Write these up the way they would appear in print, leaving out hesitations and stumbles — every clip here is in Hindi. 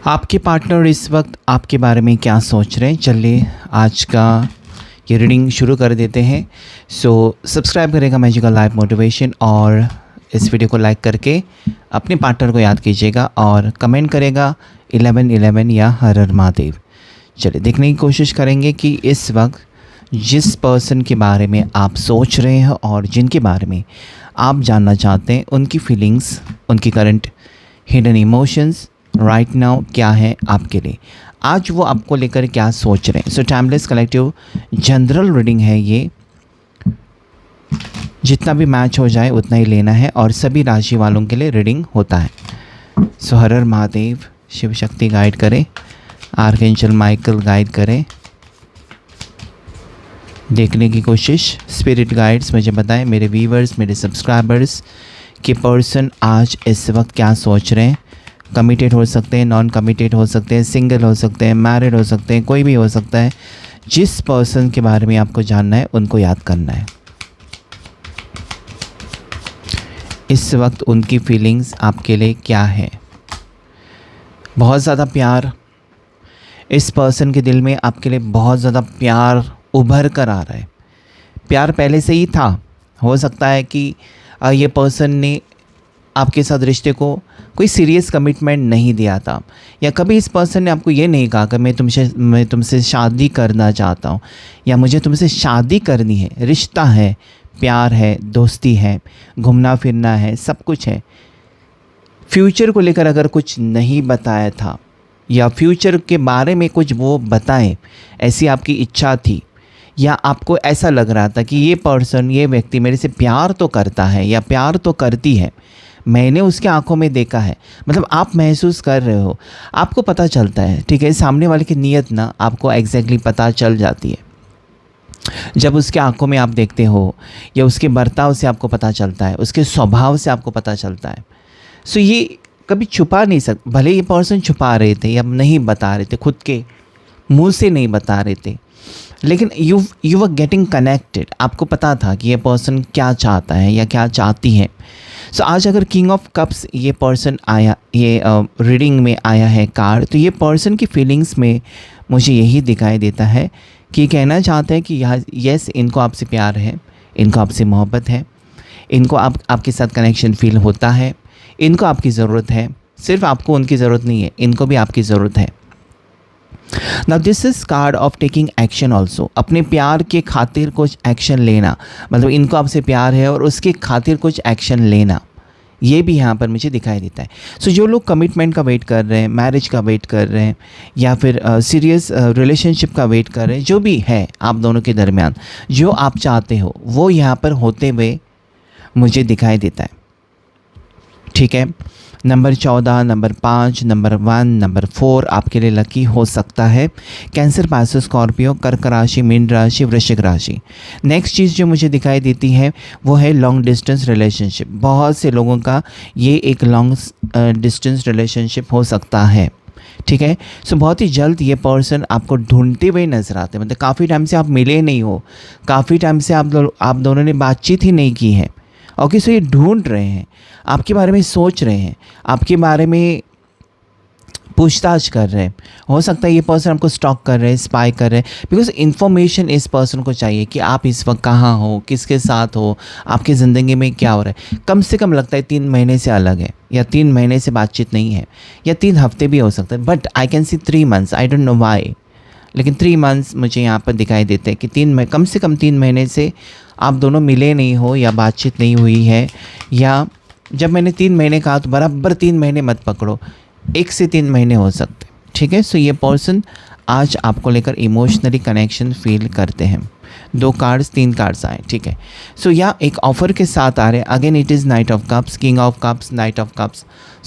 आपके पार्टनर इस वक्त आपके बारे में क्या सोच रहे हैं? चलिए आज का ये रीडिंग शुरू कर देते हैं। सब्सक्राइब करेगा मैजिकल लाइफ मोटिवेशन और इस वीडियो को लाइक करके अपने पार्टनर को याद कीजिएगा और कमेंट करेगा 1111 या हर हर महादेव। चलिए देखने की कोशिश करेंगे कि इस वक्त जिस पर्सन के बारे में आप सोच रहे हैं और जिनके बारे में आप जानना चाहते हैं उनकी फीलिंग्स, उनकी current hidden emotions right now क्या है आपके लिए, आज वो आपको लेकर क्या सोच रहे हैं। टाइमलेस कलेक्टिव जनरल रीडिंग है ये, जितना भी मैच हो जाए उतना ही लेना है और सभी राशि वालों के लिए रीडिंग होता है। हर हर महादेव, शिव शक्ति गाइड करे, आर्कएंजल माइकल गाइड करे। देखने की कोशिश, स्पिरिट गाइड्स मुझे बताएं मेरे व्यूवर्स, मेरे सब्सक्राइबर्स कि पर्सन आज इस वक्त क्या सोच रहे हैं। कमिटेड हो सकते हैं, नॉन कमिटेड हो सकते हैं, सिंगल हो सकते हैं, मैरिड हो सकते हैं, कोई भी हो सकता है। जिस पर्सन के बारे में आपको जानना है उनको याद करना है। इस वक्त उनकी फीलिंग्स आपके लिए क्या है। बहुत ज़्यादा प्यार, इस पर्सन के दिल में आपके लिए बहुत ज़्यादा प्यार उभर कर आ रहा है। प्यार पहले से ही था, हो सकता है कि ये पर्सन ने आपके साथ रिश्ते को कोई सीरियस कमिटमेंट नहीं दिया था, या कभी इस पर्सन ने आपको ये नहीं कहा कि मैं तुमसे शादी करना चाहता हूँ या मुझे तुमसे शादी करनी है। रिश्ता है, प्यार है, दोस्ती है, घूमना फिरना है, सब कुछ है। फ्यूचर को लेकर अगर कुछ नहीं बताया था या फ्यूचर के बारे में कुछ वो बताएं, ऐसी आपकी इच्छा थी, या आपको ऐसा लग रहा था कि ये पर्सन, ये व्यक्ति मेरे से प्यार तो करता है या प्यार तो करती है, मैंने उसके आंखों में देखा है, मतलब आप महसूस कर रहे हो, आपको पता चलता है। ठीक है, सामने वाले की नीयत ना आपको एग्जैक्टली पता चल जाती है जब उसके आंखों में आप देखते हो, या उसके बर्ताव से आपको पता चलता है, उसके स्वभाव से आपको पता चलता है। ये कभी छुपा नहीं सकते, भले ये पर्सन छुपा रहे थे या नहीं बता रहे थे, खुद के मुंह से नहीं बता रहे थे, लेकिन यू वर गेटिंग कनेक्टेड। आपको पता था कि ये पर्सन क्या चाहता है या क्या चाहती है। आज अगर किंग ऑफ कप्स ये पर्सन आया, ये रीडिंग में आया है कार्ड, तो ये पर्सन की फीलिंग्स में मुझे यही दिखाई देता है कि कहना चाहते हैं कि यस, इनको आपसे प्यार है, इनको आपसे मोहब्बत है, इनको आपके साथ कनेक्शन फील होता है, इनको आपकी ज़रूरत है। सिर्फ आपको उनकी ज़रूरत नहीं है, इनको भी आपकी ज़रूरत है। Now this is called of taking action also. अपने प्यार के खातिर कुछ एक्शन लेना, मतलब इनको आपसे प्यार है और उसके खातिर कुछ एक्शन लेना, ये भी यहाँ पर मुझे दिखाई देता है। जो लोग कमिटमेंट का वेट कर रहे हैं, मैरिज का वेट कर रहे हैं, या फिर सीरियस रिलेशनशिप का वेट कर रहे हैं, जो भी है आप दोनों के दरमियान जो आप चाहते हो, वो यहाँ पर होते हुए मुझे दिखाई देता है। ठीक है, नंबर 14, नंबर 5, नंबर 1, नंबर 4 आपके लिए लकी हो सकता है। कैंसर, पाइसेस, स्कॉर्पियो, कर्क राशि, मीन राशि, वृश्चिक राशि। नेक्स्ट चीज़ जो मुझे दिखाई देती है वो है लॉन्ग डिस्टेंस रिलेशनशिप। बहुत से लोगों का ये एक लॉन्ग डिस्टेंस रिलेशनशिप हो सकता है। ठीक है, बहुत ही जल्द ये पर्सन आपको ढूंढते हुए नजर आते हैं। मतलब काफ़ी टाइम से आप मिले नहीं हो, काफ़ी टाइम से आप दोनों ने बातचीत ही नहीं की है। ओके, ये ढूंढ रहे हैं, आपके बारे में सोच रहे हैं, आपके बारे में पूछताछ कर रहे हैं। हो सकता है ये पर्सन आपको स्टॉक कर रहे हैं, स्पाई कर रहे हैं, बिकॉज इन्फॉर्मेशन इस पर्सन को चाहिए कि आप इस वक्त कहाँ हो, किसके साथ हो, आपकी ज़िंदगी में क्या हो रहा है। कम से कम लगता है 3 महीने से अलग है, या 3 महीने से बातचीत नहीं है, या 3 हफ्ते भी हो सकता है, but I can see 3 months, I don't know why, लेकिन 3 मंथ्स मुझे यहाँ पर दिखाई देते हैं कि कम से कम 3 महीने से आप दोनों मिले नहीं हो या बातचीत नहीं हुई है। या जब मैंने 3 महीने कहा तो बराबर 3 महीने मत पकड़ो, 1 से 3 महीने हो सकते। ठीक है, ये पर्सन आज आपको लेकर इमोशनली कनेक्शन फील करते हैं। 2 कार्ड्स, 3 कार्ड्स आए। ठीक है, या एक ऑफ़र के साथ आ रहे हैं। Again it is night of cups, king of cups, night of cups.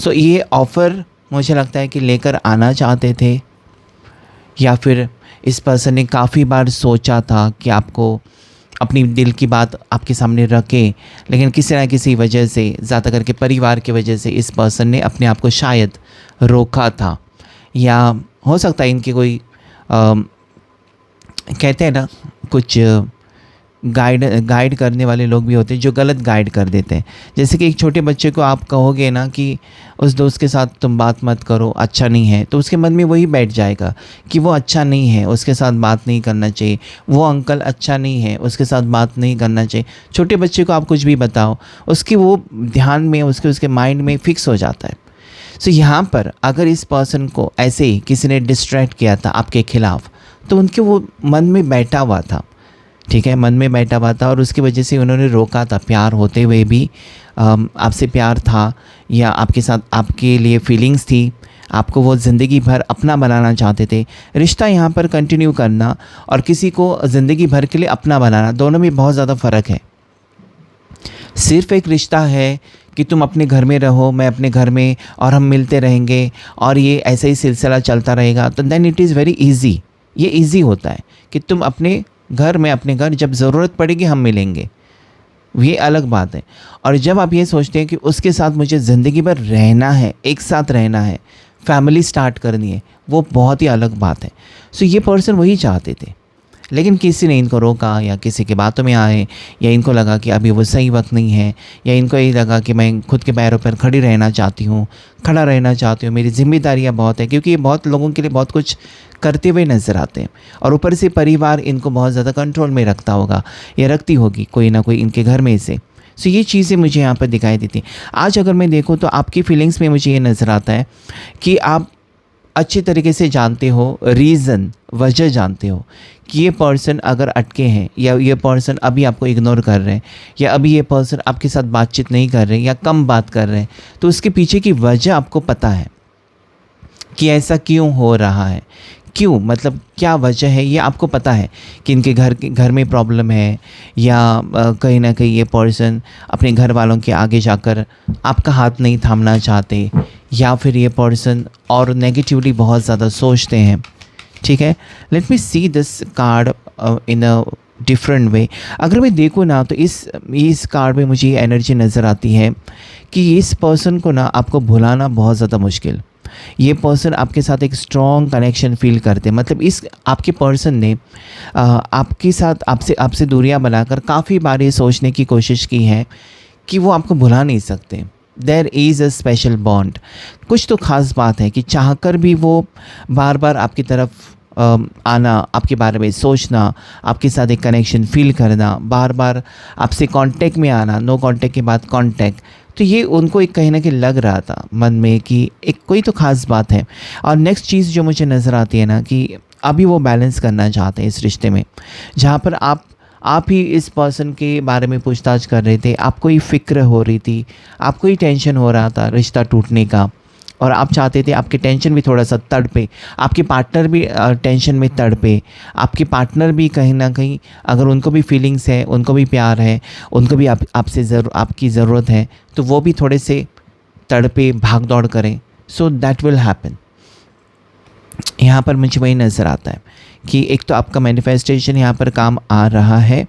ये ऑफ़र मुझे लगता है कि लेकर आना चाहते थे, या फिर इस पर्सन ने काफ़ी बार सोचा था कि आपको अपनी दिल की बात आपके सामने रखे, लेकिन किसी न किसी वजह से, ज़्यादा करके परिवार की वजह से, इस पर्सन ने अपने आप को शायद रोका था। या हो सकता है इनके कोई कहते हैं ना, कुछ गाइड करने वाले लोग भी होते हैं जो गलत गाइड कर देते हैं। जैसे कि एक छोटे बच्चे को आप कहोगे ना कि उस दोस्त के साथ तुम बात मत करो, अच्छा नहीं है, तो उसके मन में वही बैठ जाएगा कि वो अच्छा नहीं है, उसके साथ बात नहीं करना चाहिए, वो अंकल अच्छा नहीं है, उसके साथ बात नहीं करना चाहिए। छोटे बच्चे को आप कुछ भी बताओ, उसकी वो ध्यान में, उसके माइंड में फिक्स हो जाता है। सो यहाँ पर अगर इस पर्सन को ऐसे ही किसी ने डिस्ट्रैक्ट किया था आपके खिलाफ, तो उनके वो मन में बैठा हुआ था, ठीक है, मन में बैठा हुआ था और उसकी वजह से उन्होंने रोका था। प्यार होते हुए भी आपसे प्यार था या आपके साथ आपके लिए फीलिंग्स थी, आपको वो ज़िंदगी भर अपना बनाना चाहते थे। रिश्ता यहाँ पर कंटिन्यू करना और किसी को ज़िंदगी भर के लिए अपना बनाना, दोनों में बहुत ज़्यादा फ़र्क है। सिर्फ एक रिश्ता है कि तुम अपने घर में रहो, मैं अपने घर में, और हम मिलते रहेंगे और ये ऐसा ही सिलसिला चलता रहेगा, तो then it is very easy. ये ईजी होता है कि तुम अपने घर में अपने घर, जब ज़रूरत पड़ेगी हम मिलेंगे, ये अलग बात है। और जब आप ये सोचते हैं कि उसके साथ मुझे ज़िंदगी भर रहना है, एक साथ रहना है, फैमिली स्टार्ट करनी है, वो बहुत ही अलग बात है। सो ये पर्सन वही चाहते थे, लेकिन किसी ने इनको रोका या किसी की बातों में आए, या इनको लगा कि अभी वो सही वक्त नहीं है, या इनको ये लगा कि मैं खुद के पैरों पर खड़ा रहना चाहती हूँ, मेरी जिम्मेदारियाँ बहुत है, क्योंकि ये बहुत लोगों के लिए बहुत कुछ करते हुए नज़र आते हैं। और ऊपर से परिवार इनको बहुत ज़्यादा कंट्रोल में रखता होगा या रखती होगी कोई ना कोई इनके घर में से। सो ये चीज़ें मुझे यहाँ पर दिखाई देती हैं। आज अगर मैं देखूँ तो आपकी फीलिंग्स में मुझे ये नज़र आता है कि आप अच्छे तरीके से जानते हो, रीज़न, वजह जानते हो कि ये पर्सन अगर अटके हैं, या ये पर्सन अभी आपको इग्नोर कर रहे हैं, या अभी ये पर्सन आपके साथ बातचीत नहीं कर रहे हैं या कम बात कर रहे हैं, तो उसके पीछे की वजह आपको पता है कि ऐसा क्यों हो रहा है। क्यों मतलब क्या वजह है, ये आपको पता है कि इनके घर में प्रॉब्लम है, या कहीं ना कहीं ये पर्सन अपने घर वालों के आगे जाकर आपका हाथ नहीं थामना चाहते, या फिर ये पर्सन और नेगेटिवली बहुत ज़्यादा सोचते हैं। ठीक है, let me see this card in a different way. अगर मैं देखूँ ना तो इस कार्ड में मुझे ये एनर्जी नज़र आती है कि इस पर्सन को ना आपको भुलाना बहुत ज़्यादा मुश्किल। ये पर्सन आपके साथ एक स्ट्रॉन्ग कनेक्शन फील करते हैं, मतलब इस आपके पर्सन ने आपके साथ आपसे दूरियां बनाकर काफ़ी बार ये सोचने की कोशिश की है कि वो आपको भुला नहीं सकते। There is a special bond, कुछ तो ख़ास बात है कि चाहकर भी वो बार बार आपकी तरफ आना, आपके बारे में सोचना, आपके साथ एक कनेक्शन फील करना, बार बार आपसे कांटेक्ट में आना, नो कांटेक्ट के बाद कांटेक्ट, तो ये उनको एक कहीं ना कहीं लग रहा था मन में कि एक कोई तो ख़ास बात है। और नेक्स्ट चीज़ जो मुझे नज़र आती है ना कि अभी वो बैलेंस करना चाहते हैं इस रिश्ते में, जहाँ पर आप ही इस पर्सन के बारे में पूछताछ कर रहे थे, आपको ही फ़िक्र हो रही थी, आपको ही टेंशन हो रहा था रिश्ता टूटने का, और आप चाहते थे आपके टेंशन भी थोड़ा सा तड़पे, आपके पार्टनर भी टेंशन में तड़पे, आपके पार्टनर भी कहीं ना कहीं अगर उनको भी फीलिंग्स है, उनको भी प्यार है, उनको भी आपकी ज़रूरत है, तो वो भी थोड़े से तड़पे, भाग दौड़ करें। So that will happen. यहाँ पर मुझे वही नज़र आता है कि एक तो आपका मैनिफेस्टेशन यहाँ पर काम आ रहा है,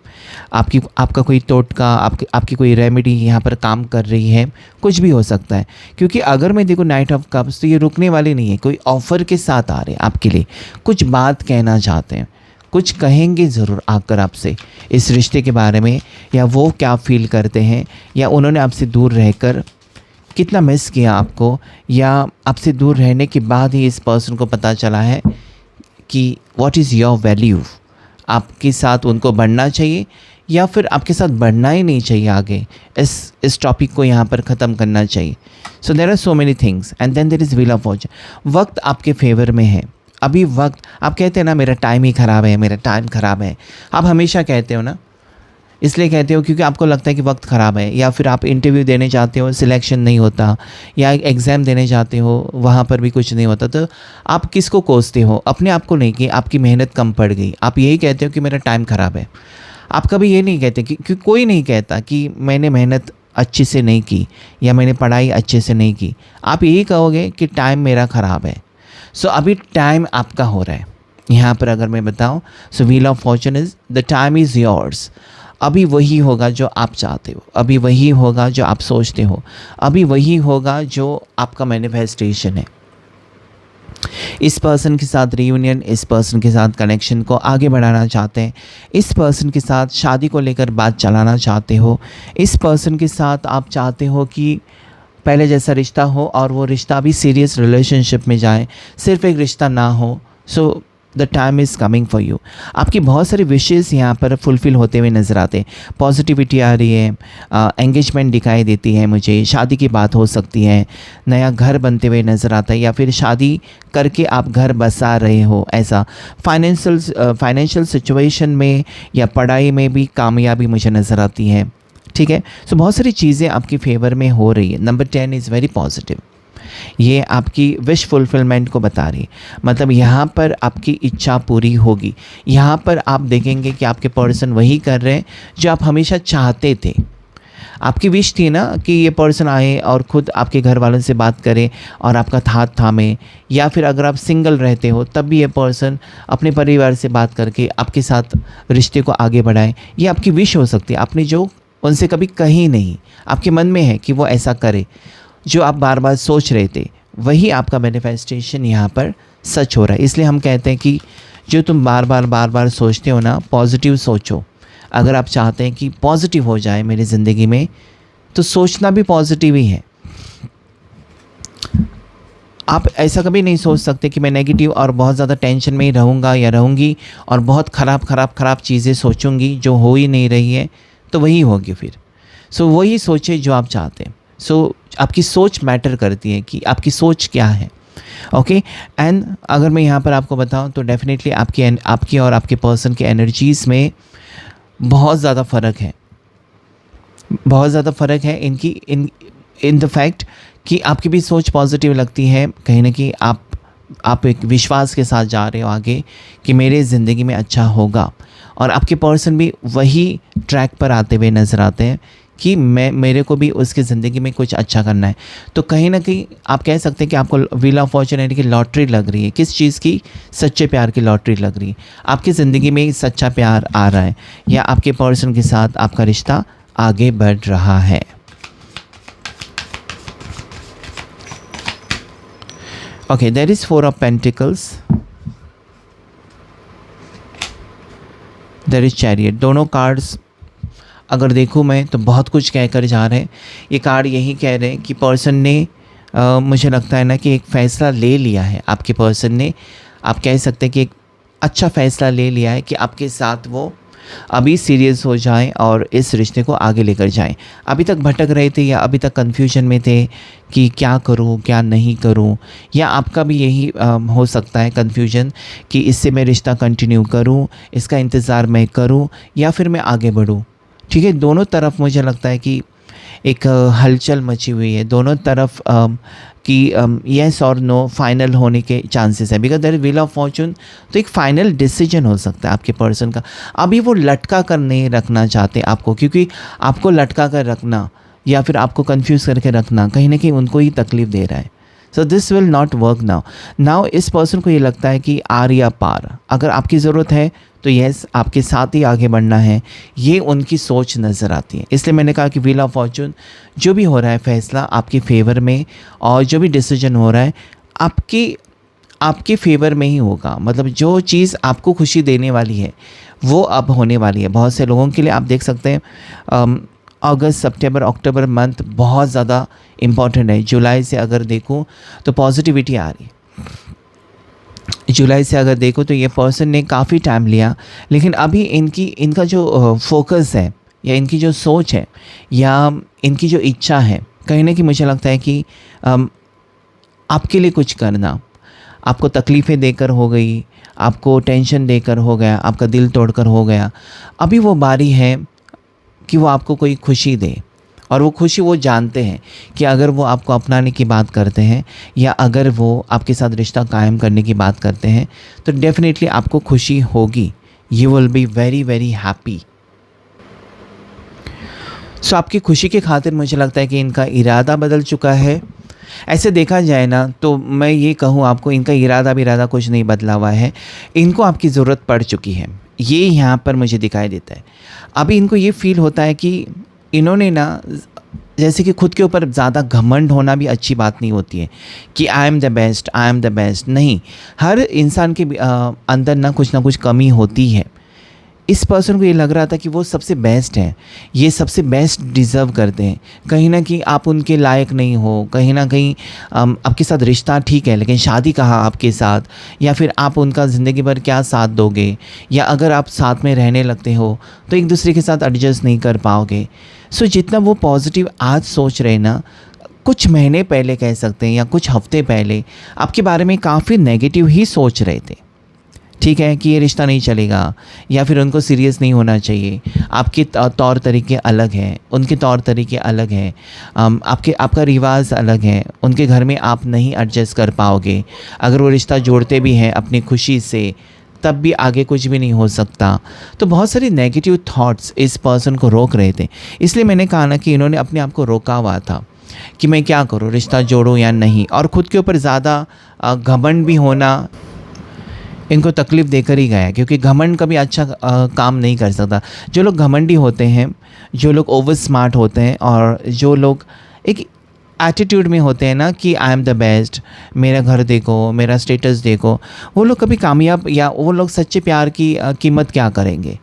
आपका कोई टोटका, आपकी कोई रेमेडी यहाँ पर काम कर रही है, कुछ भी हो सकता है। क्योंकि अगर मैं देखूँ नाइट ऑफ कप्स, तो ये रुकने वाले नहीं है, कोई ऑफ़र के साथ आ रहे हैं आपके लिए, कुछ बात कहना चाहते हैं, कुछ कहेंगे ज़रूर आकर आपसे इस रिश्ते के बारे में, या वो क्या फ़ील करते हैं, या उन्होंने आपसे दूर रहकर कितना मिस किया आपको, या आपसे दूर रहने के बाद ही इस पर्सन को पता चला है कि व्हाट इज़ योर वैल्यू, आपके साथ उनको बढ़ना चाहिए या फिर आपके साथ बढ़ना ही नहीं चाहिए, आगे इस टॉपिक को यहाँ पर ख़त्म करना चाहिए। So there are so many things and then there is wheel of fortune. वक्त आपके फेवर में है अभी। वक्त, आप कहते हैं ना मेरा टाइम ही ख़राब है, मेरा टाइम ख़राब है, आप हमेशा कहते हो ना, इसलिए कहते हो क्योंकि आपको लगता है कि वक्त ख़राब है, या फिर आप इंटरव्यू देने जाते हो, सिलेक्शन नहीं होता, या एग्ज़ाम देने जाते हो, वहाँ पर भी कुछ नहीं होता, तो आप किसको कोसते हो? अपने आप को नहीं कि आपकी मेहनत कम पड़ गई, आप यही कहते हो कि मेरा टाइम ख़राब है। आप कभी ये नहीं कहते कि कोई नहीं कहता कि मैंने मेहनत अच्छे से नहीं की या मैंने पढ़ाई अच्छे से नहीं की, आप यही कहोगे कि टाइम मेरा ख़राब है। सो अभी टाइम आपका हो रहा है यहाँ पर। अगर मैं बताऊँ, so wheel of fortune is the time is yours. अभी वही होगा जो आप चाहते हो, अभी वही होगा जो आप सोचते हो, अभी वही होगा जो आपका मैनिफेस्टेशन है। इस पर्सन के साथ रीयूनियन, इस पर्सन के साथ कनेक्शन को आगे बढ़ाना चाहते हैं, इस पर्सन के साथ शादी को लेकर बात चलाना चाहते हो, इस पर्सन के साथ आप चाहते हो कि पहले जैसा रिश्ता हो और वो रिश्ता भी सीरियस रिलेशनशिप में जाए, सिर्फ एक रिश्ता ना हो। So the time is coming for you. आपकी बहुत सारी विशेज़ यहाँ पर फुलफ़िल होते हुए नज़र आते हैं। पॉजिटिविटी आ रही है, एंगेजमेंट दिखाई देती है मुझे, शादी की बात हो सकती है, नया घर बनते हुए नज़र आता है, या फिर शादी करके आप घर बसा रहे हो, ऐसा फाइनेंशियल सिचुएशन में या पढ़ाई में भी कामयाबी मुझे नज़र आती है। ठीक है, सो बहुत सारी चीज़ें आपकी फेवर में हो रही है। Number 10 is very positive. ये आपकी विश फुलफिलमेंट को बता रही है, मतलब यहाँ पर आपकी इच्छा पूरी होगी। यहाँ पर आप देखेंगे कि आपके पर्सन वही कर रहे हैं जो आप हमेशा चाहते थे। आपकी विश थी ना कि ये पर्सन आए और ख़ुद आपके घर वालों से बात करे और आपका हाथ थामे, या फिर अगर आप सिंगल रहते हो तब भी ये पर्सन अपने परिवार से बात करके आपके साथ रिश्ते को आगे बढ़ाए। ये आपकी विश हो सकती है, आपने जो उनसे कभी कही नहीं, आपके मन में है कि वो ऐसा करे, जो आप बार बार सोच रहे थे, वही आपका मैनिफेस्टेशन यहाँ पर सच हो रहा है। इसलिए हम कहते हैं कि जो तुम बार बार सोचते हो ना, पॉजिटिव सोचो। अगर आप चाहते हैं कि पॉजिटिव हो जाए मेरी ज़िंदगी में, तो सोचना भी पॉजिटिव ही है। आप ऐसा कभी नहीं सोच सकते कि मैं नेगेटिव और बहुत ज़्यादा टेंशन में ही रहूँगा या रहूँगी और बहुत ख़राब चीज़ें सोचूंगी जो हो ही नहीं रही है, तो वही होगी फिर। सो वही सोचे जो आप चाहते हैं। सो आपकी सोच मैटर करती है कि आपकी सोच क्या है। ओके, एंड अगर मैं यहाँ पर आपको बताऊँ तो डेफिनेटली आपकी और आपके पर्सन के एनर्जीज़ में बहुत ज़्यादा फ़र्क है, बहुत ज़्यादा फ़र्क है इनकी इन द फैक्ट कि आपकी भी सोच पॉजिटिव लगती है। कहीं ना कहीं आप एक विश्वास के साथ जा रहे हो आगे कि मेरे ज़िंदगी में अच्छा होगा, और आपके पर्सन भी वही ट्रैक पर आते हुए नज़र आते हैं कि मेरे को भी उसकी ज़िंदगी में कुछ अच्छा करना है। तो कहीं ना कहीं आप कह सकते हैं कि आपको व्हील ऑफ फॉर्चून की लॉटरी लग रही है। किस चीज़ की? सच्चे प्यार की लॉटरी लग रही है। आपकी ज़िंदगी में सच्चा प्यार आ रहा है, या आपके पर्सन के साथ आपका रिश्ता आगे बढ़ रहा है। Okay, there is 4 of pentacles, there is chariot. दोनों कार्ड्स अगर देखूँ मैं तो बहुत कुछ कहकर जा रहे हैं। ये कार्ड यही कह रहे हैं कि पर्सन ने मुझे लगता है ना कि एक फ़ैसला ले लिया है। आपके पर्सन ने, आप कह सकते हैं कि एक अच्छा फ़ैसला ले लिया है कि आपके साथ वो अभी सीरियस हो जाएं और इस रिश्ते को आगे लेकर जाएं। अभी तक भटक रहे थे या अभी तक कन्फ्यूजन में थे कि क्या करूं क्या नहीं करूं, या आपका भी यही हो सकता है कन्फ्यूजन कि इससे मैं रिश्ता कंटिन्यू करूं, इसका इंतज़ार मैं करूं, या फिर मैं आगे बढ़ूं। ठीक है, दोनों तरफ मुझे लगता है कि एक हलचल मची हुई है। दोनों तरफ कि येस और नो फाइनल होने के चांसेस है, because there is wheel of fortune. तो एक फाइनल डिसीजन हो सकता है आपके पर्सन का। अभी वो लटका कर नहीं रखना चाहते आपको, क्योंकि आपको लटका कर रखना या फिर आपको कंफ्यूज करके रखना कहीं ना कहीं उनको ही तकलीफ़ दे रहा है। So this will not work now इस पर्सन को ये लगता है कि आर या पार, अगर आपकी ज़रूरत है तो येस आपके साथ ही आगे बढ़ना है, ये उनकी सोच नज़र आती है। इसलिए मैंने कहा कि व्हील ऑफ फॉर्चून जो भी हो रहा है फैसला आपके फेवर में, और जो भी डिसीजन हो रहा है आपके फेवर में ही होगा। मतलब जो चीज़ आपको खुशी देने वाली है वो अब होने वाली है। बहुत से लोगों के लिए आप देख सकते हैं अगस्त सितंबर अक्टूबर मंथ बहुत ज़्यादा इम्पॉर्टेंट है। जुलाई से अगर देखूँ तो पॉजिटिविटी आ रही है। जुलाई से अगर देखो तो ये पर्सन ने काफ़ी टाइम लिया, लेकिन अभी इनका जो फोकस है या इनकी जो सोच है या इनकी जो इच्छा है, कहीं ना कहीं मुझे लगता है कि आपके लिए कुछ करना, आपको तकलीफ़ें देकर हो गई, आपको टेंशन देकर हो गया, आपका दिल तोड़कर हो गया, अभी वो बारी है कि वो आपको कोई खुशी दे। और वो खुशी वो जानते हैं कि अगर वो आपको अपनाने की बात करते हैं या अगर वो आपके साथ रिश्ता कायम करने की बात करते हैं तो डेफिनेटली आपको खुशी होगी। You will be very very happy. So आपकी खुशी की खातिर मुझे लगता है कि इनका इरादा बदल चुका है। ऐसे देखा जाए ना तो मैं ये कहूँ आपको, इनका इरादा कुछ नहीं बदला हुआ है। इनको आपकी ज़रूरत पड़ चुकी है, ये यहाँ पर मुझे दिखाई देता है। अभी इनको ये फील होता है कि इन्होंने ना जैसे कि खुद के ऊपर ज़्यादा घमंड होना भी अच्छी बात नहीं होती है कि I am the best, I am the best. नहीं, हर इंसान के अंदर ना कुछ कमी होती है। इस पर्सन को ये लग रहा था कि वो सबसे बेस्ट हैं, ये सबसे बेस्ट डिज़र्व करते हैं। कहीं ना कहीं आप उनके लायक नहीं हो, कहीं ना कहीं आपके साथ रिश्ता ठीक है लेकिन शादी कहाँ आपके साथ, या फिर आप उनका ज़िंदगी भर क्या साथ दोगे, या अगर आप साथ में रहने लगते हो तो एक दूसरे के साथ एडजस्ट नहीं कर पाओगे। सो जितना वो पॉजिटिव आज सोच रहे ना, कुछ महीने पहले कह सकते हैं या कुछ हफ्ते पहले आपके बारे में काफ़ी नेगेटिव ही सोच रहे थे। ठीक है कि ये रिश्ता नहीं चलेगा या फिर उनको सीरियस नहीं होना चाहिए, आपके तौर तरीके अलग हैं, उनके तौर तरीके अलग हैं, आपका रिवाज अलग है, उनके घर में आप नहीं एडजस्ट कर पाओगे। अगर वो रिश्ता जोड़ते भी हैं अपनी खुशी से तब भी आगे कुछ भी नहीं हो सकता। तो बहुत सारी नेगेटिव थॉट्स इस पर्सन को रोक रहे थे। इसलिए मैंने कहा ना कि इन्होंने अपने आप को रोका हुआ था कि मैं क्या करूं, रिश्ता जोड़ूं या नहीं। और ख़ुद के ऊपर ज़्यादा घमंड भी होना इनको तकलीफ़ देकर ही गया, क्योंकि घमंड कभी अच्छा काम नहीं कर सकता। जो लोग घमंडी होते हैं, जो लोग ओवर स्मार्ट होते हैं और जो लोग एक एटीट्यूड में होते हैं ना कि आई एम द बेस्ट, मेरा घर देखो, मेरा स्टेटस देखो, वो लोग कभी कामयाब या वो लोग सच्चे प्यार की कीमत क्या करेंगे।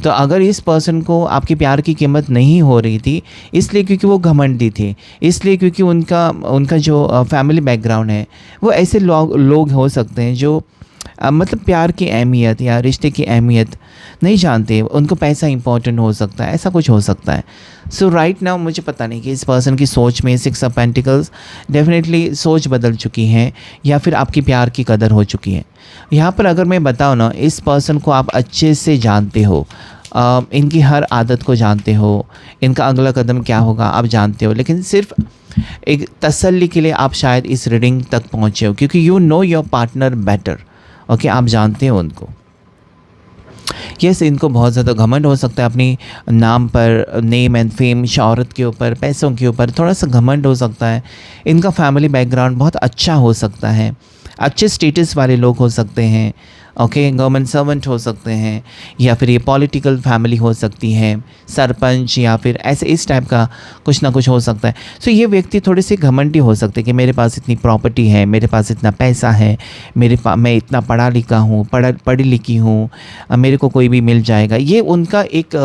तो अगर इस पर्सन को आपके प्यार की कीमत नहीं हो रही थी, इसलिए क्योंकि वो घमंडी थे, इसलिए क्योंकि उनका जो फैमिली बैकग्राउंड है वो ऐसे लोग हो सकते हैं जो मतलब प्यार की अहमियत या रिश्ते की अहमियत नहीं जानते, उनको पैसा इंपॉर्टेंट हो सकता है, ऐसा कुछ हो सकता है। सो राइट नाउ मुझे पता नहीं कि इस पर्सन की सोच में 6 ऑफ पेंटिकल्स डेफिनेटली सोच बदल चुकी है या फिर आपकी प्यार की कदर हो चुकी है। यहाँ पर अगर मैं बताऊँ ना, इस पर्सन को आप अच्छे से जानते हो, इनकी हर आदत को जानते हो, इनका अगला कदम क्या होगा आप जानते हो, लेकिन सिर्फ एक तसल्ली के लिए आप शायद इस रीडिंग तक पहुँचे हो, क्योंकि you know your partner better. Okay, आप जानते हो उनको। यस, इनको बहुत ज़्यादा घमंड हो सकता है अपनी नाम पर, नेम एंड फेम, शौहरत के ऊपर, पैसों के ऊपर थोड़ा सा घमंड हो सकता है। इनका फैमिली बैकग्राउंड बहुत अच्छा हो सकता है, अच्छे स्टेटस वाले लोग हो सकते हैं। ओके, गवर्नमेंट सर्वेंट हो सकते हैं, या फिर ये पॉलिटिकल फैमिली हो सकती है, सरपंच, या फिर ऐसे इस टाइप का कुछ ना कुछ हो सकता है। सो ये व्यक्ति थोड़े से घमंडी हो सकते हैं कि मेरे पास इतनी प्रॉपर्टी है, मेरे पास इतना पैसा है, मैं इतना पढ़ा लिखा हूँ, पढ़ी लिखी हूँ, मेरे को कोई भी मिल जाएगा। ये उनका एक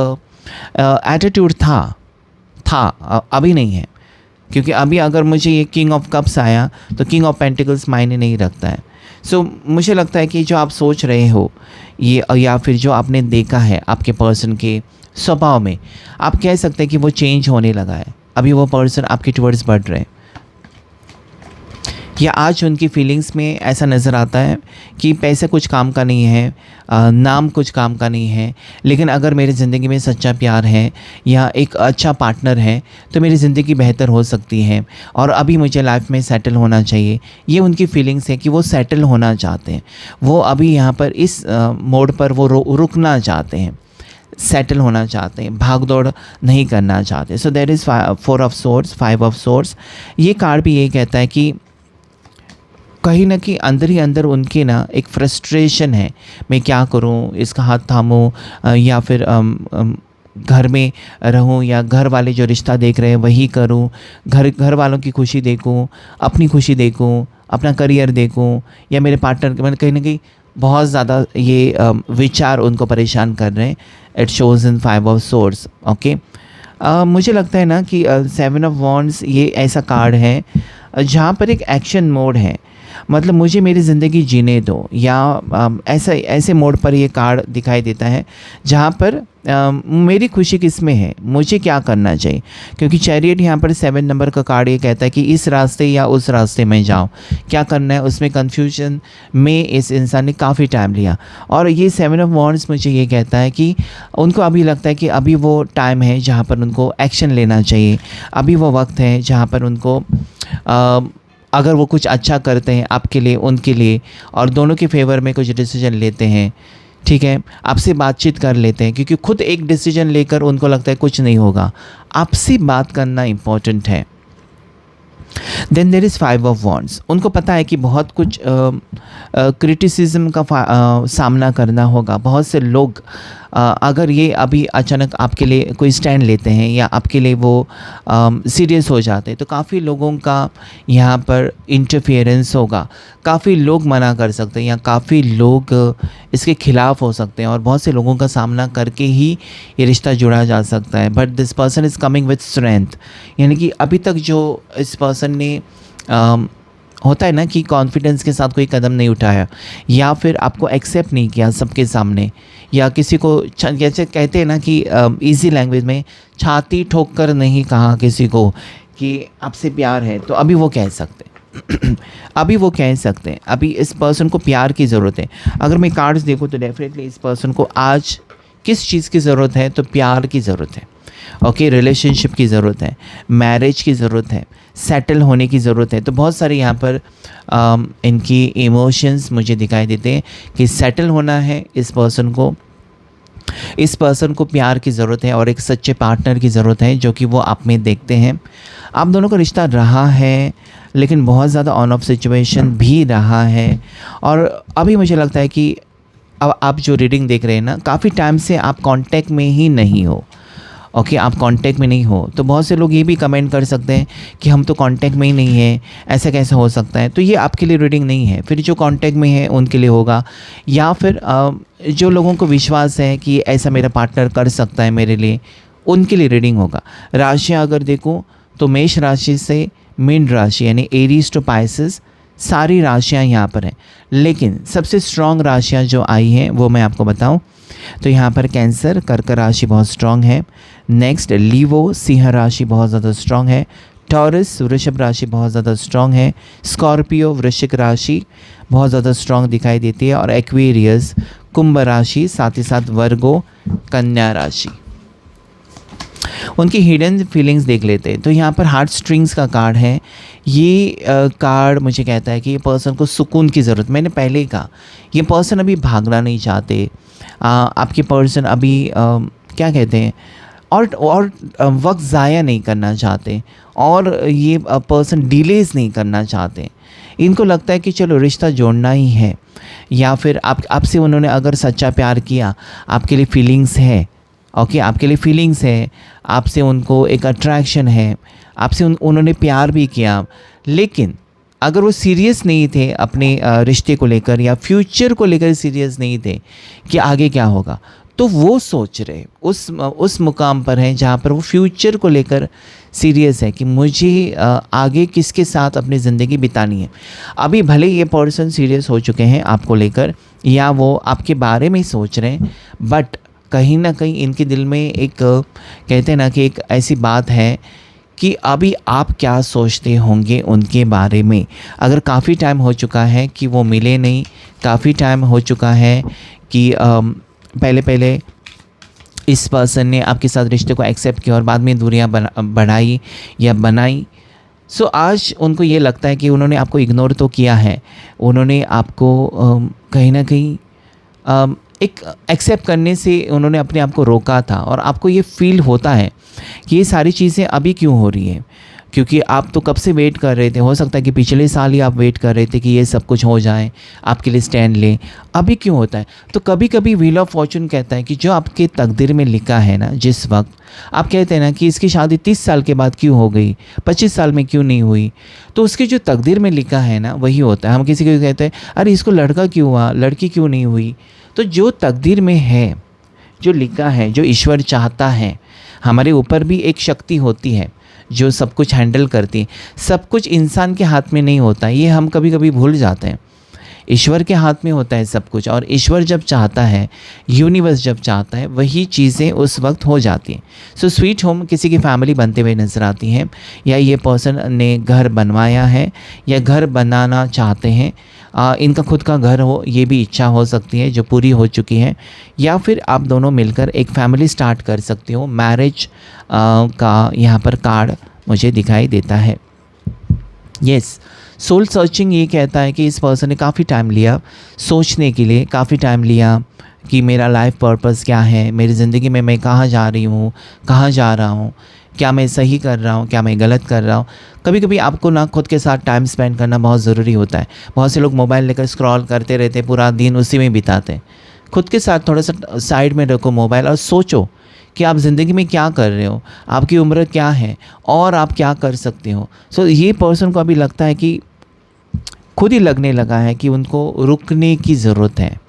एटीट्यूड था, अभी नहीं है, क्योंकि अभी अगर मुझे ये किंग ऑफ कप्स आया तो किंग ऑफ पेंटिकल्स मायने नहीं रखता है। सो मुझे लगता है कि जो आप सोच रहे हो ये, या फिर जो आपने देखा है आपके पर्सन के स्वभाव में, आप कह सकते हैं कि वो चेंज होने लगा है। अभी वो पर्सन आपके टुवर्ड्स बढ़ रहे हैं, या आज उनकी फीलिंग्स में ऐसा नज़र आता है कि पैसे कुछ काम का नहीं है, नाम कुछ काम का नहीं है, लेकिन अगर मेरी ज़िंदगी में सच्चा प्यार है या एक अच्छा पार्टनर है तो मेरी ज़िंदगी बेहतर हो सकती है, और अभी मुझे लाइफ में सेटल होना चाहिए। ये उनकी फीलिंग्स है कि वो सेटल होना चाहते हैं, वो अभी यहाँ पर इस मोड़ पर वो रुकना चाहते हैं, सेटल होना चाहते हैं, भाग दौड़ नहीं करना चाहते। So there is 4 of swords, 5 of swords. ये कार्ड भी यही कहता है कि कहीं ना कहीं अंदर ही अंदर उनके ना एक फ्रस्ट्रेशन है, मैं क्या करूं, इसका हाथ थामूं या फिर घर में रहूं, या घर वाले जो रिश्ता देख रहे हैं वही करूं, घर वालों की खुशी देखूं, अपनी खुशी देखूं, अपना करियर देखूं, या मेरे पार्टनर के, मतलब कहीं ना कहीं बहुत ज़्यादा ये विचार उनको परेशान कर रहे हैं। It shows in 5 of swords. Okay, मुझे लगता है ना कि 7 ऑफ वॉन्ड्स ये ऐसा कार्ड है जहाँ पर एक एक्शन मोड है, मतलब मुझे मेरी ज़िंदगी जीने दो, या ऐसे मोड पर ये कार्ड दिखाई देता है जहाँ पर मेरी खुशी किस में है, मुझे क्या करना चाहिए। क्योंकि चैरियट यहाँ पर 7 नंबर का कार्ड ये कहता है कि इस रास्ते या उस रास्ते में जाओ, क्या करना है उसमें कन्फ्यूजन में इस इंसान ने काफ़ी टाइम लिया। और ये 7 ऑफ वॉन्ड्स मुझे ये कहता है कि उनको अभी लगता है कि अभी वो टाइम है जहाँ पर उनको एक्शन लेना चाहिए, अभी वो वक्त है जहाँ पर उनको अगर वो कुछ अच्छा करते हैं आपके लिए, उनके लिए, और दोनों के फेवर में कुछ डिसीजन लेते हैं, ठीक है, आपसे बातचीत कर लेते हैं, क्योंकि खुद एक डिसीजन लेकर उनको लगता है कुछ नहीं होगा, आपसे बात करना इम्पोर्टेंट है। Then there is 5 of wands. उनको पता है कि बहुत कुछ क्रिटिसिज्म का सामना करना होगा, बहुत से लोग अगर ये अभी अचानक आपके लिए कोई स्टैंड लेते हैं या आपके लिए वो सीरियस हो जाते हैं, तो काफ़ी लोगों का यहाँ पर इंटरफेरेंस होगा, काफ़ी लोग मना कर सकते हैं या काफ़ी लोग इसके खिलाफ हो सकते हैं और बहुत से लोगों का सामना करके ही ये रिश्ता जुड़ा जा सकता है। But this person is coming with strength, यानी कि अभी तक जो इस पर्सन ने होता है ना कि कॉन्फिडेंस के साथ कोई कदम नहीं उठाया या फिर आपको एक्सेप्ट नहीं किया सबके सामने, या किसी को जैसे कहते हैं ना कि इजी लैंग्वेज में छाती ठोक कर नहीं कहा किसी को कि आपसे प्यार है, तो अभी वो कह सकते हैं अभी वो कह सकते हैं, अभी इस पर्सन को प्यार की ज़रूरत है। अगर मैं कार्ड्स देखूँ तो डेफिनेटली इस पर्सन को आज किस चीज़ की ज़रूरत है, तो प्यार की ज़रूरत है। ओके, रिलेशनशिप की ज़रूरत है, मैरिज की ज़रूरत है, सेटल होने की ज़रूरत है। तो बहुत सारे यहाँ पर इनकी इमोशंस मुझे दिखाई देते हैं कि सेटल होना है इस पर्सन को प्यार की ज़रूरत है और एक सच्चे पार्टनर की ज़रूरत है जो कि वो आप में देखते हैं। आप दोनों का रिश्ता रहा है लेकिन बहुत ज़्यादा ऑन ऑफ सिचुएशन भी रहा है, और अभी मुझे लगता है कि अब आप जो रीडिंग देख रहे हैं ना, काफ़ी टाइम से आप कांटेक्ट में ही नहीं हो। ओके, आप कांटेक्ट में नहीं हो, तो बहुत से लोग ये भी कमेंट कर सकते हैं कि हम तो कांटेक्ट में ही नहीं हैं, ऐसा कैसे हो सकता है। तो ये आपके लिए रीडिंग नहीं है, फिर जो कांटेक्ट में है उनके लिए होगा, या फिर जो लोगों को विश्वास है कि ऐसा मेरा पार्टनर कर सकता है मेरे लिए, उनके लिए रीडिंग होगा। राशियाँ अगर देखूँ तो मेष राशि से मीन राशि यानी एरीज टू पाइसेस, सारी राशियाँ यहाँ पर हैं, लेकिन सबसे स्ट्रॉन्ग राशियाँ जो आई हैं वो मैं आपको बताऊँ तो यहाँ पर कैंसर कर्क राशि बहुत स्ट्रॉन्ग है। नेक्स्ट लीवो सिंह राशि बहुत ज़्यादा स्ट्रॉन्ग है। टॉरस वृषभ राशि बहुत ज़्यादा स्ट्रॉन्ग है। स्कॉर्पियो वृश्चिक राशि बहुत ज़्यादा स्ट्रॉन्ग दिखाई देती है, और एक्वेरियस कुंभ राशि, साथ ही साथ वर्गो कन्या राशि। उनकी हिडन फीलिंग्स देख लेते हैं। तो यहाँ पर हार्ट स्ट्रिंग्स का कार्ड है। ये कार्ड मुझे कहता है कि ये पर्सन को सुकून की ज़रूरत, मैंने पहले ही कहा, ये पर्सन अभी भागना नहीं चाहते, आपके पर्सन अभी क्या कहते हैं और वक्त ज़ाया नहीं करना चाहते, और ये पर्सन डिलेज़ नहीं करना चाहते। इनको लगता है कि चलो रिश्ता जोड़ना ही है, या फिर आपसे उन्होंने अगर सच्चा प्यार किया, आपके लिए फीलिंग्स है, ओके, आपके लिए फीलिंग्स है, आपसे उनको एक अट्रैक्शन है, आपसे उन्होंने प्यार भी किया, लेकिन अगर वो सीरियस नहीं थे अपने रिश्ते को लेकर या फ्यूचर को लेकर सीरियस नहीं थे कि आगे क्या होगा, तो वो सोच रहे उस मुकाम पर हैं जहाँ पर वो फ्यूचर को लेकर सीरियस है कि मुझे आगे किसके साथ अपनी ज़िंदगी बितानी है। अभी भले ये पर्सन सीरियस हो चुके हैं आपको लेकर या वो आपके बारे में सोच रहे हैं, बट कहीं ना कहीं इनके दिल में एक कहते हैं ना कि एक ऐसी बात है कि अभी आप क्या सोचते होंगे उनके बारे में। अगर काफ़ी टाइम हो चुका है कि वो मिले नहीं, काफ़ी टाइम हो चुका है कि पहले इस पर्सन ने आपके साथ रिश्ते को एक्सेप्ट किया और बाद में दूरियां बढ़ाई या बनाई, सो आज उनको ये लगता है कि उन्होंने आपको इग्नोर तो किया है, उन्होंने आपको कहीं ना कहीं एक एक्सेप्ट करने से उन्होंने अपने आप को रोका था, और आपको ये फील होता है कि ये सारी चीज़ें अभी क्यों हो रही हैं, क्योंकि आप तो कब से वेट कर रहे थे। हो सकता है कि पिछले साल ही आप वेट कर रहे थे कि ये सब कुछ हो जाए, आपके लिए स्टैंड लें, अभी क्यों होता है। तो कभी कभी व्हील ऑफ फॉर्चून कहता है कि जो आपके तकदीर में लिखा है ना, जिस वक्त आप कहते हैं ना कि इसकी शादी 30 साल के बाद क्यों हो गई, 25 साल में क्यों नहीं हुई, तो उसकी जो तकदीर में लिखा है ना वही होता है। हम किसी को कहते हैं अरे इसको लड़का क्यों हुआ, लड़की क्यों नहीं हुई, तो जो तकदीर में है, जो लिखा है, जो ईश्वर चाहता है, हमारे ऊपर भी एक शक्ति होती है जो सब कुछ हैंडल करती है। सब कुछ इंसान के हाथ में नहीं होता, ये हम कभी कभी भूल जाते हैं। ईश्वर के हाथ में होता है सब कुछ, और ईश्वर जब चाहता है, यूनिवर्स जब चाहता है, वही चीज़ें उस वक्त हो जाती हैं। सो स्वीट होम किसी की फैमिली बनते हुए नज़र आती हैं, या ये पर्सन ने घर बनवाया है या घर बनाना चाहते हैं, इनका खुद का घर हो, ये भी इच्छा हो सकती है जो पूरी हो चुकी है, या फिर आप दोनों मिलकर एक फैमिली स्टार्ट कर सकते हो। मैरिज का यहाँ पर कार्ड मुझे दिखाई देता है। यस, सोल सर्चिंग ये कहता है कि इस पर्सन ने काफ़ी टाइम लिया सोचने के लिए, काफ़ी टाइम लिया कि मेरा लाइफ पर्पस क्या है, मेरी ज़िंदगी में मैं कहाँ जा रही हूँ, कहाँ जा रहा हूँ, क्या मैं सही कर रहा हूँ, क्या मैं गलत कर रहा हूँ। कभी कभी आपको ना खुद के साथ टाइम स्पेंड करना बहुत ज़रूरी होता है। बहुत से लोग मोबाइल लेकर स्क्रॉल करते रहते, पूरा दिन उसी में बिताते हैं। खुद के साथ थोड़ा सा साइड में रखो मोबाइल और सोचो कि आप ज़िंदगी में क्या कर रहे हो, आपकी उम्र क्या है और आप क्या कर सकते हो। सो ये पर्सन को अभी लगता है कि खुद ही लगने लगा है कि उनको रुकने की ज़रूरत है।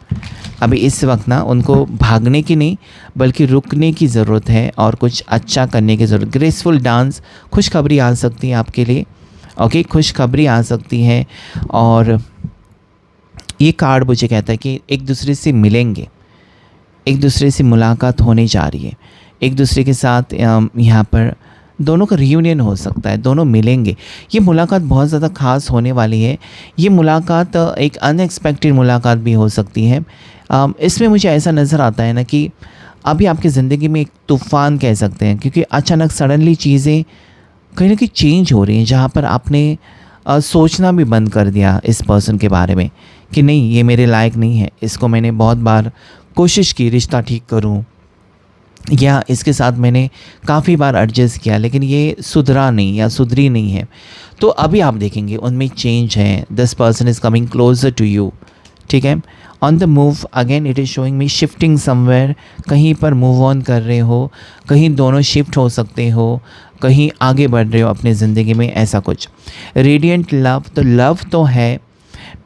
अभी इस वक्त ना उनको भागने की नहीं बल्कि रुकने की ज़रूरत है और कुछ अच्छा करने की ज़रूरत। ग्रेसफुल डांस, खुशखबरी आ सकती है आपके लिए। ओके, खुशखबरी आ सकती है। और ये कार्ड मुझे कहता है कि एक दूसरे से मिलेंगे, एक दूसरे से मुलाकात होने जा रही है, एक दूसरे के साथ यहाँ पर दोनों का रियूनियन हो सकता है, दोनों मिलेंगे। ये मुलाकात बहुत ज़्यादा ख़ास होने वाली है। ये मुलाकात एक अनएक्सपेक्टेड मुलाकात भी हो सकती है। इसमें मुझे ऐसा नज़र आता है ना कि अभी आपकी ज़िंदगी में एक तूफ़ान कह सकते हैं, क्योंकि अचानक सडनली चीज़ें कहीं ना कहीं चेंज हो रही हैं, जहाँ पर आपने सोचना भी बंद कर दिया इस पर्सन के बारे में कि नहीं, ये मेरे लायक नहीं है, इसको मैंने बहुत बार कोशिश की रिश्ता ठीक करूं, या इसके साथ मैंने काफ़ी बार एडजस्ट किया लेकिन ये सुधरा नहीं या सुधरी नहीं है। तो अभी आप देखेंगे उनमें चेंज है। This person is coming closer to you. ठीक है, on the move again it is showing me shifting somewhere. कहीं पर मूव ऑन कर रहे हो, कहीं दोनों शिफ्ट हो सकते हो, कहीं आगे बढ़ रहे हो अपनी ज़िंदगी में, ऐसा कुछ। रेडिएंट लव, तो लव तो है,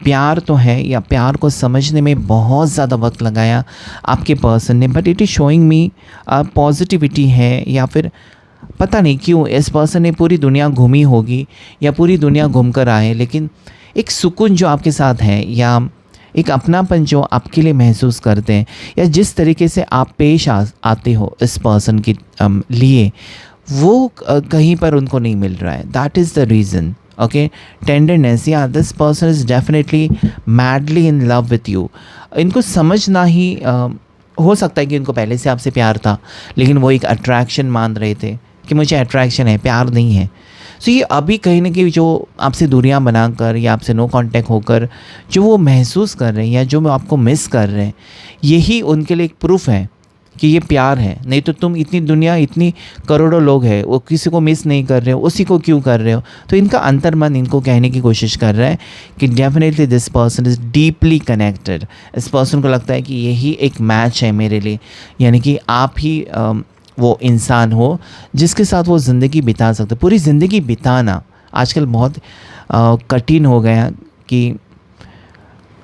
प्यार तो है, या प्यार को समझने में बहुत ज़्यादा वक्त लगाया आपके पर्सन ने, but it is showing me positivity है। या फिर पता नहीं क्यों इस पर्सन ने पूरी दुनिया घूमी होगी या पूरी दुनिया घूम कर आए, लेकिन एक सुकून जो आपके साथ है या एक अपनापन जो आपके लिए महसूस करते हैं, या जिस तरीके से आप पेश आते हो इस पर्सन के लिए, वो कहीं पर उनको नहीं मिल रहा है। That is the reason. Okay, tenderness, या this person is definitely madly in love with you. इनको समझना ही हो सकता है कि इनको पहले से आपसे प्यार था, लेकिन वो एक अट्रैक्शन मान रहे थे कि मुझे अट्रैक्शन है, प्यार नहीं है। सो ये अभी कहीं ना कहीं जो आपसे दूरियां बनाकर या आपसे नो कांटेक्ट होकर जो वो महसूस कर रहे हैं या जो आपको मिस कर रहे हैं, यही उनके लिए एक प्रूफ है कि ये प्यार है। नहीं तो तुम इतनी दुनिया, इतनी करोड़ों लोग हैं, वो किसी को मिस नहीं कर रहे हो, उसी को क्यों कर रहे हो। तो इनका अंतर्मन इनको कहने की कोशिश कर रहा है कि definitely this person is deeply connected. इस पर्सन को लगता है कि यही एक मैच है मेरे लिए, यानी कि आप ही वो इंसान हो जिसके साथ वो ज़िंदगी बिता सकते। पूरी ज़िंदगी बिताना आजकल बहुत कठिन हो गया कि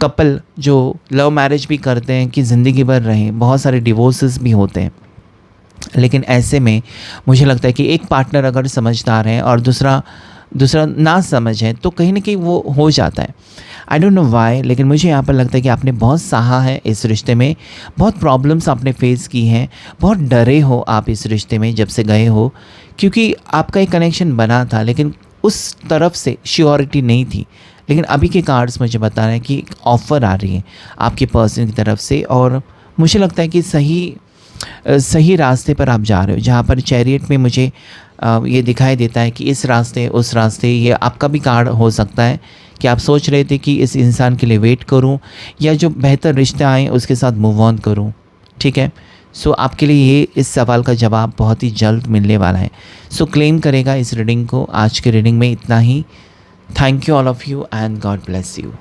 कपल जो लव मैरिज भी करते हैं कि ज़िंदगी भर रहें, बहुत सारे डिवोर्सेस भी होते हैं। लेकिन ऐसे में मुझे लगता है कि एक पार्टनर अगर समझदार है और दूसरा ना समझ है तो कहीं ना कहीं वो हो जाता है। आई डोंट नो वाई, लेकिन मुझे यहाँ पर लगता है कि आपने बहुत सहा है इस रिश्ते में, बहुत प्रॉब्लम्स आपने फेस की हैं, बहुत डरे हो आप इस रिश्ते में जब से गए हो, क्योंकि आपका एक कनेक्शन बना था लेकिन उस तरफ से श्योरिटी नहीं थी। लेकिन अभी के कार्ड्स मुझे बता रहे हैं कि ऑफ़र आ रही है आपके पर्सन की तरफ से, और मुझे लगता है कि सही रास्ते पर आप जा रहे हो। जहाँ पर चैरियट में मुझे ये दिखाई देता है कि इस रास्ते उस रास्ते, ये आपका भी कार्ड हो सकता है कि आप सोच रहे थे कि इस इंसान के लिए वेट करूं या जो बेहतर रिश्ते आए उसके साथ मूव ऑन करूं। ठीक है, सो आपके लिए ये इस सवाल का जवाब बहुत ही जल्द मिलने वाला है। सो क्लेम करेगा इस रीडिंग को। आज के रीडिंग में इतना ही। Thank you all of you and God bless you.